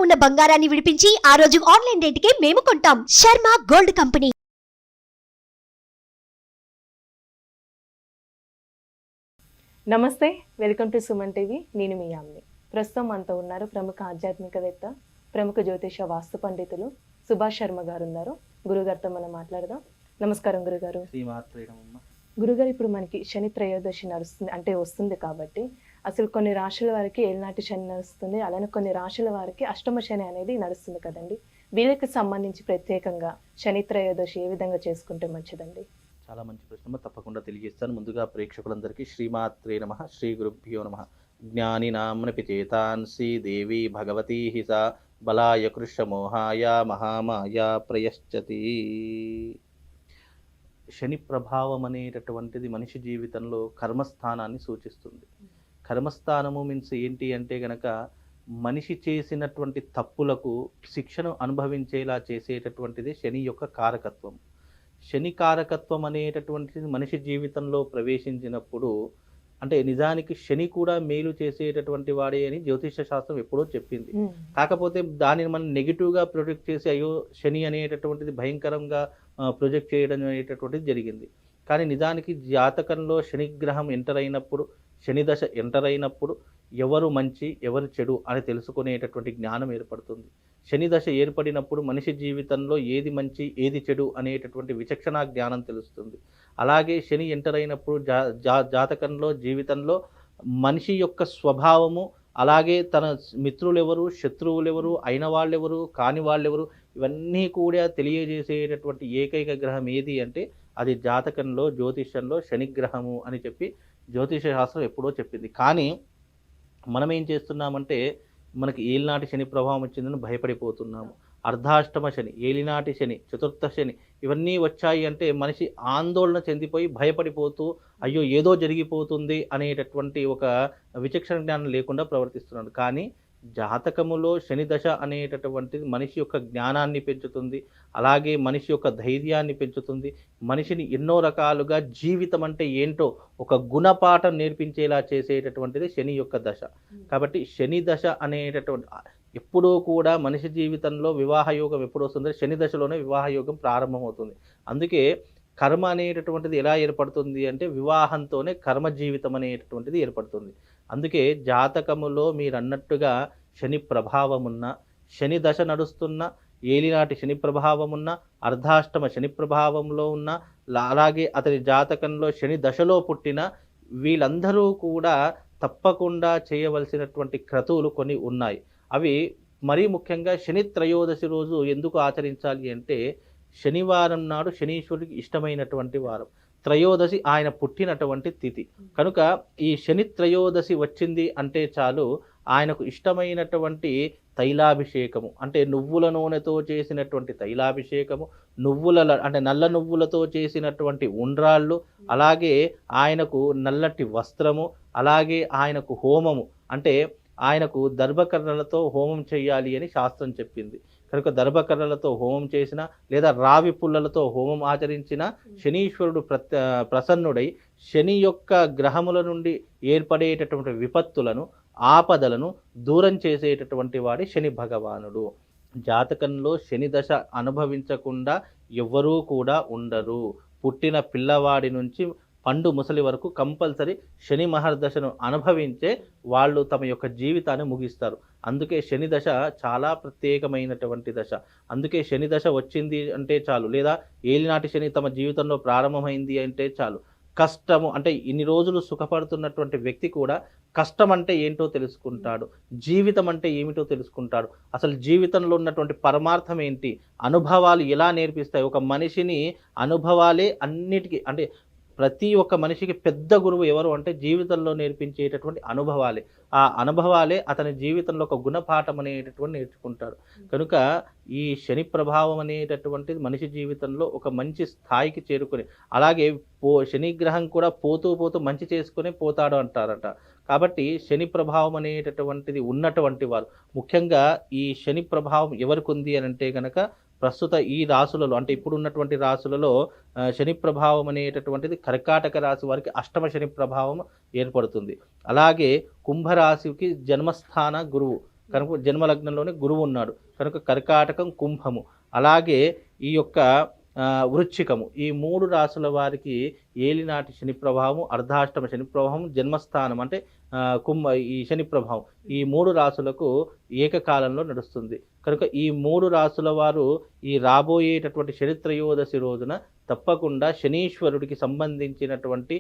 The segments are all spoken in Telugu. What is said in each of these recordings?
ఉన్న బంగారాన్ని విడిపించి ఆ రోజు ఆన్లైన్ రేటుకే మేము కొంటాం. Sharma gold company. నమస్తే, వెల్కమ్ టు సుమన్ టీవీ. నేను మీ యామిని. ప్రస్తుతం మనతో ఉన్నారు ప్రముఖ ఆధ్యాత్మికవేత్త, ప్రముఖ జ్యోతిష వాస్తు పండితులు సుభాష్ శర్మ గారు ఉన్నారు. గురుగారితో మనం మాట్లాడదాం. నమస్కారం గురుగారు. గురుగారు, ఇప్పుడు మనకి శని త్రయోదశి నడుస్తుంది, అంటే వస్తుంది కాబట్టి అసలు కొన్ని రాశుల వారికి ఏలినాటి శని నడుస్తుంది, అలానే కొన్ని రాశుల వారికి అష్టమ శని అనేది నడుస్తుంది కదండి. వీళ్ళకి సంబంధించి ప్రత్యేకంగా శని త్రయోదశి ఏ విధంగా చేసుకుంటే మంచిదండి? చాలా మంచి ప్రశ్న, తప్పకుండా తెలియజేస్తాను. ముందుగా ప్రేక్షకులందరికీ శ్రీమాత్రే నమః, శ్రీ గురుభ్యో నమః. జ్ఞాని నామ్నపి చేతాంసి దేవి భగవతీ హిసా బలాయ కృష్ణమోహాయ మహామాయ ప్రయశ్చతి. శని ప్రభావం అనేటటువంటిది మనిషి జీవితంలో కర్మస్థానాన్ని సూచిస్తుంది. కర్మస్థానము మీన్స్ ఏంటి అంటే గనక మనిషి చేసినటువంటి తప్పులకు శిక్షను అనుభవించేలా చేసేటటువంటిది శని యొక్క కారకత్వం. శని కారకత్వం అనేటటువంటిది మనిషి జీవితంలో ప్రవేశించినప్పుడు, అంటే నిజానికి శని కూడా మేలు చేసేటటువంటి వాడే అని జ్యోతిష శాస్త్రం ఎప్పుడో చెప్పింది. కాకపోతే దానిని మనం నెగిటివ్గా ప్రొజెక్ట్ చేసి అయ్యో శని అనేటటువంటిది భయంకరంగా ప్రొజెక్ట్ చేయడం అనేటటువంటిది జరిగింది. కానీ నిజానికి జాతకంలో శనిగ్రహం ఎంటర్ అయినప్పుడు, శని దశ ఎంటర్ అయినప్పుడు ఎవరు మంచి ఎవరు చెడు అని తెలుసుకునేటటువంటి జ్ఞానం ఏర్పడుతుంది. శని దశ ఏర్పడినప్పుడు మనిషి జీవితంలో ఏది మంచి ఏది చెడు అనేటటువంటి విచక్షణ జ్ఞానం తెలుస్తుంది. అలాగే శని ఎంటర్ అయినప్పుడు జాతకంలో జీవితంలో మనిషి యొక్క స్వభావము, అలాగే తన మిత్రులు ఎవరు, శత్రువులు ఎవరు, అయిన వాళ్ళెవరు, కాని వాళ్ళెవరు, ఇవన్నీ కూడా తెలియజేసేటటువంటి ఏకైక గ్రహం ఏది అంటే అది జాతకంలో జ్యోతిష్యంలో శనిగ్రహము అని చెప్పి జ్యోతిష శాస్త్రం ఎప్పుడో చెప్పింది. కానీ మనం ఏం చేస్తున్నామంటే మనకి ఏలినాటి శని ప్రభావం వచ్చిందని భయపడిపోతున్నాము. అర్ధాష్టమ శని, ఏలినాటి శని, చతుర్థ శని ఇవన్నీ వచ్చాయి అంటే మనిషి ఆందోళన చెందిపోయి భయపడిపోతూ అయ్యో ఏదో జరిగిపోతుంది అనేటటువంటి ఒక విచక్షణ జ్ఞానం లేకుండా ప్రవర్తిస్తున్నాడు. కానీ జాతకములో శని దశ అనేటటువంటిది మనిషి యొక్క జ్ఞానాన్ని పెంచుతుంది, అలాగే మనిషి యొక్క ధైర్యాన్ని పెంచుతుంది, మనిషిని ఎన్నో రకాలుగా జీవితం అంటే ఏంటో ఒక గుణపాఠం నేర్పించేలా చేసేటటువంటిది శని యొక్క దశ. కాబట్టి శని దశ అనేటటువంటి ఎప్పుడూ కూడా మనిషి జీవితంలో వివాహ యోగం ఎప్పుడు వస్తుందో శని దశలోనే వివాహ యోగం ప్రారంభమవుతుంది. అందుకే కర్మ అనేటటువంటిది ఎలా ఏర్పడుతుంది అంటే వివాహంతోనే కర్మ జీవితం అనేటటువంటిది ఏర్పడుతుంది. అందుకే జాతకములో మీరు అన్నట్టుగా శని ప్రభావం ఉన్న, శని దశ నడుస్తున్న, ఏలినాటి శని ప్రభావం ఉన్న, అర్ధాష్టమ శని ప్రభావంలో ఉన్న, అలాగే అతని జాతకంలో శని దశలో పుట్టిన వీళ్ళందరూ కూడా తప్పకుండా చేయవలసినటువంటి క్రతువులు కొన్ని ఉన్నాయి. అవి మరీ ముఖ్యంగా శని త్రయోదశి రోజు ఎందుకు ఆచరించాలి అంటే శనివారం నాడు శనీశ్వరుడికి ఇష్టమైనటువంటి వారం, త్రయోదశి ఆయన పుట్టినటువంటి తిథి కనుక ఈ శని త్రయోదశి వచ్చింది అంటే చాలు ఆయనకు ఇష్టమైనటువంటి తైలాభిషేకము, అంటే నువ్వుల నూనెతో చేసినటువంటి తైలాభిషేకము, అంటే నల్ల నువ్వులతో చేసినటువంటి ఉండ్రాళ్ళు, అలాగే ఆయనకు నల్లటి వస్త్రము, అలాగే ఆయనకు హోమము, అంటే ఆయనకు దర్భకర్రలతో హోమం చేయాలి అని శాస్త్రం చెప్పింది. కనుక దర్భకర్రలతో హోమం చేసిన లేదా రావి పుల్లలతో హోమం ఆచరించిన శనీశ్వరుడు ప్రసన్నుడై శని యొక్క గ్రహముల నుండి ఏర్పడేటటువంటి విపత్తులను, ఆపదలను దూరం చేసేటటువంటి వాడి శని భగవానుడు. జాతకంలో శని దశ అనుభవించకుండా ఎవ్వరూ కూడా ఉండరు. పుట్టిన పిల్లవాడి నుంచి పండు ముసలి వరకు కంపల్సరీ శని మహర్దశను అనుభవించే వాళ్ళు తమ యొక్క జీవితాన్ని ముగిస్తారు. అందుకే శని దశ చాలా ప్రత్యేకమైనటువంటి దశ. అందుకే శని దశ వచ్చింది అంటే చాలు, లేదా ఏలినాటి శని తమ జీవితంలో ప్రారంభమైంది అంటే చాలు, కష్టము అంటే ఇన్ని రోజులు సుఖపడుతున్నటువంటి వ్యక్తి కూడా కష్టం అంటే ఏంటో తెలుసుకుంటాడు, జీవితం అంటే ఏమిటో తెలుసుకుంటాడు, అసలు జీవితంలో ఉన్నటువంటి పరమార్థం ఏంటి, అనుభవాలు ఎలా నేర్పిస్తాయి. ఒక మనిషిని అనుభవాలే అన్నిటికీ, అంటే ప్రతి ఒక్క మనిషికి పెద్ద గురువు ఎవరు అంటే జీవితంలో నేర్పించేటటువంటి అనుభవాలే. ఆ అనుభవాలే అతని జీవితంలో ఒక గుణపాఠం అనేటటువంటి నేర్చుకుంటాడు. కనుక ఈ శని ప్రభావం అనేటటువంటిది మనిషి జీవితంలో ఒక మంచి స్థాయికి చేరుకుని, అలాగే శనిగ్రహం కూడా పోతూ పోతూ మంచి చేసుకుని పోతాడు అంటారట. కాబట్టి శని ప్రభావం అనేటటువంటిది ఉన్నటువంటి వారు, ముఖ్యంగా ఈ శని ప్రభావం ఎవరికి ఉంది అని అంటే కనుక ప్రస్తుత ఈ రాశులలో, అంటే ఇప్పుడు ఉన్నటువంటి రాశులలో శని ప్రభావం అనేటటువంటిది కర్కాటక రాశి వారికి అష్టమ శని ప్రభావం ఏర్పడుతుంది. అలాగే కుంభరాశికి జన్మస్థాన గురువు, కనుక జన్మలగ్నంలోనే గురువు ఉన్నాడు కనుక కర్కాటకం కుంభము అలాగే ఈ యొక్క వృశ్చికము ఈ 3 రాసుల వారికి ఏలినాటి శని ప్రభావం అర్ధాష్టమ శని ప్రభావం జన్మస్థానం అంటే ఈ శని ప్రభావం ఈ 3 రాసులకు ఏకకాలంలో నడుస్తుంది కనుక ఈ 3 రాసుల వారు ఈ రాబోయేటటువంటి శనిత్రయోదశి రోజున తప్పకుండా శనీశ్వరుడికి సంబంధించినటువంటి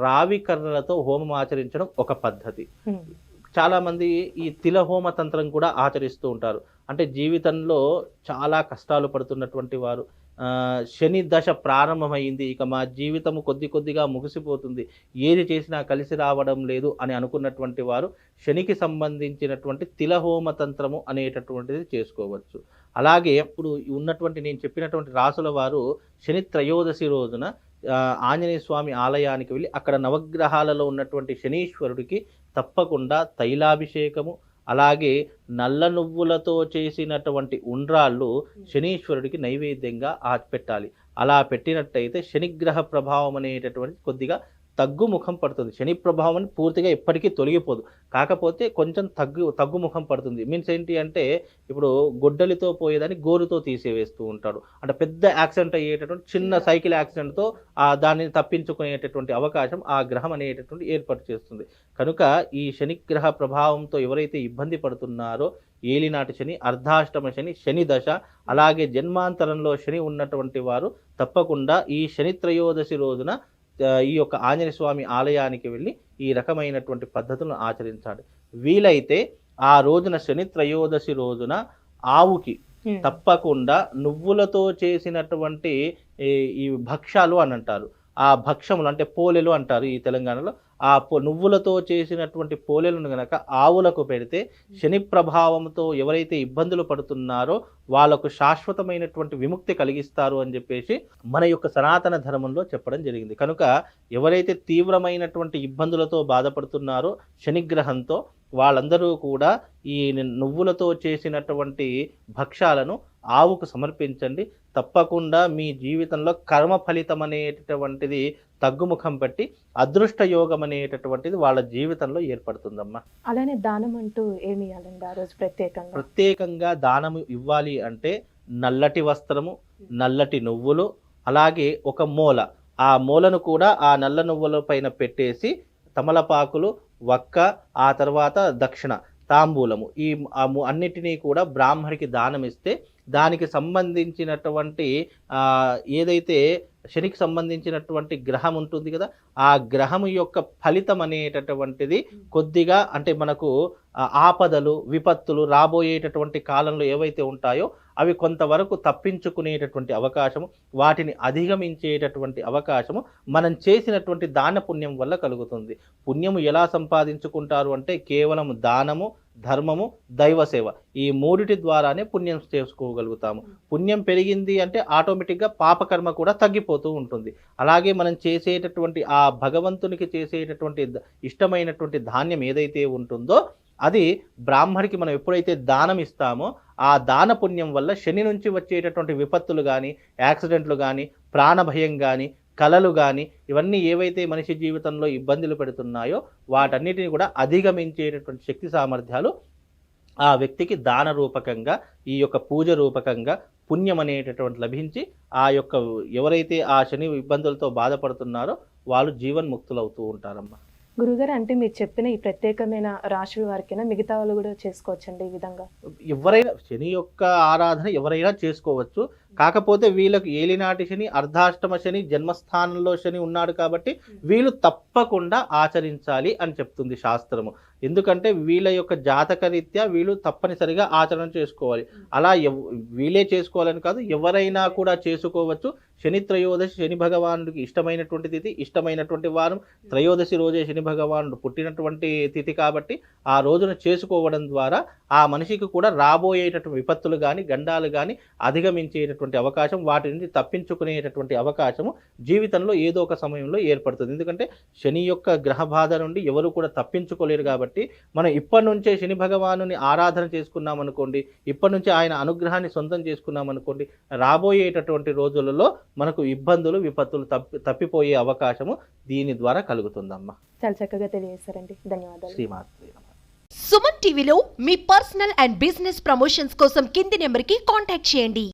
రావి కర్రలతో హోమం ఆచరించడం ఒక పద్ధతి. చాలా మంది ఈ తిల హోమ తంత్రం కూడా ఆచరిస్తూ ఉంటారు. అంటే జీవితంలో చాలా కష్టాలు పడుతున్నటువంటి వారు శని దశ ప్రారంభమైంది, ఇక మా జీవితము కొద్దిగా ముగిసిపోతుంది, ఏది చేసినా కలిసి రావడం లేదు అని అనుకున్నటువంటి వారు శనికి సంబంధించినటువంటి తిలహోమ తంత్రము అనేటటువంటిది చేసుకోవచ్చు. అలాగే ఇప్పుడు ఉన్నటువంటి నేను చెప్పినటువంటి రాసుల వారు శని త్రయోదశి రోజున ఆంజనేయ స్వామి ఆలయానికి వెళ్ళి అక్కడ నవగ్రహాలలో ఉన్నటువంటి శనీశ్వరుడికి తప్పకుండా తైలాభిషేకము అలాగే నల్ల నువ్వులతో చేసినటువంటి ఉండ్రాళ్ళు శనీశ్వరుడికి నైవేద్యంగా పెట్టాలి. అలా పెట్టినట్టయితే శనిగ్రహ ప్రభావం అనేటటువంటి కొద్దిగా తగ్గుముఖం పడుతుంది. శని ప్రభావం పూర్తిగా ఎప్పటికీ తొలగిపోదు, కాకపోతే కొంచెం తగ్గుముఖం పడుతుంది. మీన్స్ ఏంటి అంటే ఇప్పుడు గొడ్డలితో పోయేదాన్ని గోరుతో తీసివేస్తూ ఉంటాడు. అంటే పెద్ద యాక్సిడెంట్ అయ్యేటటువంటి చిన్న సైకిల్ యాక్సిడెంట్తో దానిని తప్పించుకునేటటువంటి అవకాశం ఆ గ్రహం అనేటటువంటి ఏర్పాటు చేస్తుంది. కనుక ఈ శనిగ్రహ ప్రభావంతో ఎవరైతే ఇబ్బంది పడుతున్నారో ఏలినాటి శని, అర్ధాష్టమ శని, శని దశ అలాగే జన్మాంతరంలో శని ఉన్నటువంటి వారు తప్పకుండా ఈ శని త్రయోదశి రోజున ఈ యొక్క ఆంజనేయ స్వామి ఆలయానికి వెళ్ళి ఈ రకమైనటువంటి పద్ధతులను ఆచరించాలి. వీలైతే ఆ రోజున శని త్రయోదశి రోజున ఆవుకి తప్పకుండా నువ్వులతో చేసినటువంటి ఈ భక్ష్యాలు అని అంటారు, ఆ భక్ష్యములు అంటే పోలెలు అంటారు ఈ తెలంగాణలో, ఆ నువ్వులతో చేసినటువంటి పోలెలను గనక ఆవులకు పెడితే శని ప్రభావంతో ఎవరైతే ఇబ్బందులు పడుతున్నారో వాళ్ళకు శాశ్వతమైనటువంటి విముక్తి కలిగిస్తారు అని చెప్పేసి మన యొక్క సనాతన ధర్మంలో చెప్పడం జరిగింది. కనుక ఎవరైతే తీవ్రమైనటువంటి ఇబ్బందులతో బాధపడుతున్నారో శనిగ్రహంతో వాళ్ళందరూ కూడా ఈ నువ్వులతో చేసినటువంటి భక్ష్యాలను ఆవుకు సమర్పించండి. తప్పకుండా మీ జీవితంలో కర్మ ఫలితం అనేటటువంటిది తగ్గుముఖం పట్టి అదృష్ట యోగం అనేటటువంటిది వాళ్ళ జీవితంలో ఏర్పడుతుందమ్మా. అలానే దానం అంటూ ఏమి ఇవ్వాలండి ఆ రోజు ప్రత్యేకంగా దానము ఇవ్వాలి అంటే నల్లటి వస్త్రము, నల్లటి నువ్వులు, అలాగే ఒక మూల, ఆ మూలను కూడా ఆ నల్ల నువ్వుల పైన పెట్టేసి తమలపాకులు, వక్క, ఆ తర్వాత దక్షిణ తాంబూలము ఈ అన్నిటినీ కూడా బ్రాహ్మడికి దానం ఇస్తే దానికి సంబంధించినటువంటి ఏదైతే శనికి సంబంధించినటువంటి గ్రహం ఉంటుంది కదా ఆ గ్రహం యొక్క ఫలితం అనేటటువంటిది కొద్దిగా అంటే మనకు ఆపదలు విపత్తులు రాబోయేటటువంటి కాలంలో ఏవైతే ఉంటాయో అవి కొంతవరకు తప్పించుకునేటటువంటి అవకాశము, వాటిని అధిగమించేటటువంటి అవకాశము మనం చేసినటువంటి దాన పుణ్యం వల్ల కలుగుతుంది. పుణ్యము ఎలా సంపాదించుకుంటారు అంటే కేవలం దానము, ధర్మము, దైవ సేవ ఈ మూడిటి ద్వారానే పుణ్యం చేసుకోగలుగుతాము. పుణ్యం పెరిగింది అంటే ఆటోమేటిక్గా పాపకర్మ కూడా తగ్గిపోతూ ఉంటుంది. అలాగే మనం చేసేటటువంటి ఆ భగవంతునికి చేసేటటువంటి ఇష్టమైనటువంటి ధాన్యం ఏదైతే ఉంటుందో అది బ్రాహ్మడికి మనం ఎప్పుడైతే దానం ఇస్తామో ఆ దాన పుణ్యం వల్ల శని నుంచి వచ్చేటటువంటి విపత్తులు కానీ, యాక్సిడెంట్లు కానీ, ప్రాణభయం కానీ, కలలు కానీ ఇవన్నీ ఏవైతే మనిషి జీవితంలో ఇబ్బందులు పెడుతున్నాయో వాటన్నిటిని కూడా అధిగమించేటటువంటి శక్తి సామర్థ్యాలు ఆ వ్యక్తికి దాన రూపకంగా ఈ యొక్క పూజ రూపకంగా పుణ్యం అనేటటువంటి లభించి ఆ యొక్క ఎవరైతే ఆ శని ఇబ్బందులతో బాధపడుతున్నారో వాళ్ళు జీవన్ముక్తులవుతూ ఉంటారమ్మా. గురుగారు అంటే మీరు చెప్పిన ఈ ప్రత్యేకమైన రాశుల వారికైనా మిగతా వాళ్ళు కూడా చేసుకోవచ్చండి ఈ విధంగా? ఎవరైనా శని యొక్క ఆరాధన ఎవరైనా చేసుకోవచ్చు, కాకపోతే వీళ్ళకు ఏలినాటి శని, అర్ధాష్టమ శని, జన్మస్థానంలో శని ఉన్నాడు కాబట్టి వీళ్ళు తప్పకుండా ఆచరించాలి అని చెప్తుంది శాస్త్రము. ఎందుకంటే వీళ్ళ యొక్క జాతక రీత్యా వీళ్ళు తప్పనిసరిగా ఆచరణ చేసుకోవాలి. అలా వీళ్ళే చేసుకోవాలని కాదు, ఎవరైనా కూడా చేసుకోవచ్చు. శని త్రయోదశి శని భగవానుడికి ఇష్టమైనటువంటి తిథి, ఇష్టమైనటువంటి వారం, త్రయోదశి రోజే శని భగవానుడు పుట్టినటువంటి తిథి కాబట్టి ఆ రోజున చేసుకోవడం ద్వారా ఆ మనిషికి కూడా రాబోయేటటువంటి విపత్తులు కానీ, గండాలు కానీ అధిగమించేటటువంటి అవకాశం, వాటి నుంచి తప్పించుకునేటటువంటి అవకాశము జీవితంలో ఏదో ఒక సమయంలో ఏర్పడుతుంది. ఎందుకంటే శని యొక్క గ్రహ బాధ నుండి ఎవరు కూడా తప్పించుకోలేరు కాబట్టి మనం ఇప్పటి నుంచే శని భగవానుని ఆరాధన చేసుకున్నాం అనుకోండి, ఇప్పటి నుంచి ఆయన అనుగ్రహాన్ని సొంతం చేసుకున్నాం అనుకోండి, రాబోయేటటువంటి రోజులలో మనకు ఇబ్బందులు విపత్తులు తప్పిపోయే అవకాశము దీని ద్వారా కలుగుతుందమ్మా. చాలా చక్కగా తెలియజేశారండి, ధన్యవాదాలు. శ్రీమాత్రే నమః. సుమన్ టీవీలో మీ పర్సనల్ అండ్ బిజినెస్ ప్రమోషన్స్ కోసం కింది నెంబర్కి కాంటాక్ట్ చేయండి.